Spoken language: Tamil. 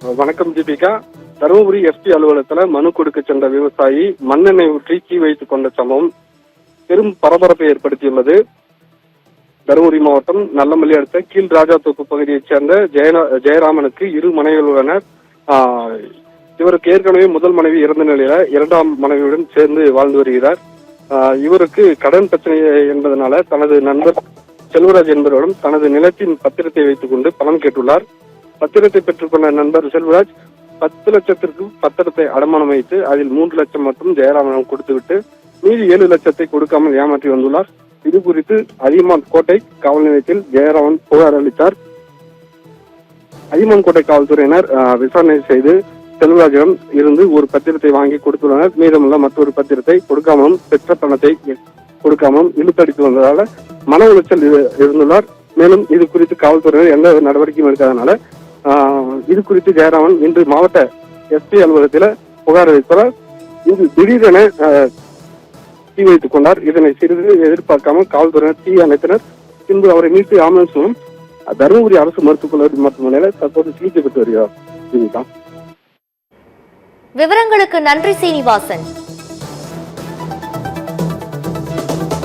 வணக்கம் தீபிகா. தருமபுரி எஸ்பி அலுவலகத்துல மனு கொடுக்க சென்ற விவசாயி மண்ணெண்ணெய் ஊற்றி தீ வைத்துக் கொண்ட சம்பவம் பெரும் பரபரப்பை ஏற்படுத்தியுள்ளது. தருமபுரி மாவட்டம் நல்லமல்லி அடுத்த கீழ் ராஜாத்தோப்பு பகுதியைச் சேர்ந்த ஜெயராமனுக்கு இரு மனைவிகள் உள்ளனர். இவருக்கு ஏற்கனவே முதல் மனைவி இறந்த நிலையில இரண்டாம் மனைவியுடன் சேர்ந்து வாழ்ந்து வருகிறார். இவருக்கு கடன் பிரச்சனை என்பதனால தனது நண்பர் செல்வராஜ் என்பவரிடம் தனது நிலத்தின் பத்திரத்தை வைத்துக் கொண்டு பணம் கேட்டுள்ளார். பத்திரத்தை பெற்றுக்கொண்ட நண்பர் செல்வராஜ் 10 லட்சத்திற்கு பத்திரத்தை அடமானம் வைத்து அதில் 3 லட்சம் மட்டும் ஜெயராமனிடம் கொடுத்துவிட்டு மீதி 7 லட்சத்தை கொடுக்காமல் ஏமாற்றி வந்துள்ளார். இது குறித்து அதியமான் கோட்டை காவல் நிலையத்தில் ஜெயராமன் புகார் அளித்தார். அதியமான் கோட்டை காவல்துறையினர் விசாரணை செய்து செல்வராஜிடம் இருந்து ஒரு பத்திரத்தை வாங்கி கொடுத்துள்ளனர். மீதமுள்ள மற்றொரு பத்திரத்தை கொடுக்காமலும் பெற்ற பணத்தை கொடுக்காமலும் இழுத்தடித்து வந்ததால மன உளைச்சல் இருந்துள்ளார். மேலும் இது குறித்து காவல்துறையினர் எந்த நடவடிக்கையும் எடுக்காதனால இது குறித்து ஜெயராமன் இன்று மாவட்ட எஸ்பி அலுவலகத்தில் புகார் அளித்தார். இன்று திடீரென தீ வைத்துக் கொண்டார். இதனை சிறிது எதிர்பார்க்காமல் காவல்துறையினர் தீ அணைத்தனர். பின்பு அவரை மீட்டு ஆம்புலன்ஸ் மூலம் தருமபுரி அரசு மருத்துவமனையில் தற்போது சிகிச்சை பெற்று வருகிறார். விவரங்களுக்கு நன்றி சீனிவாசன்.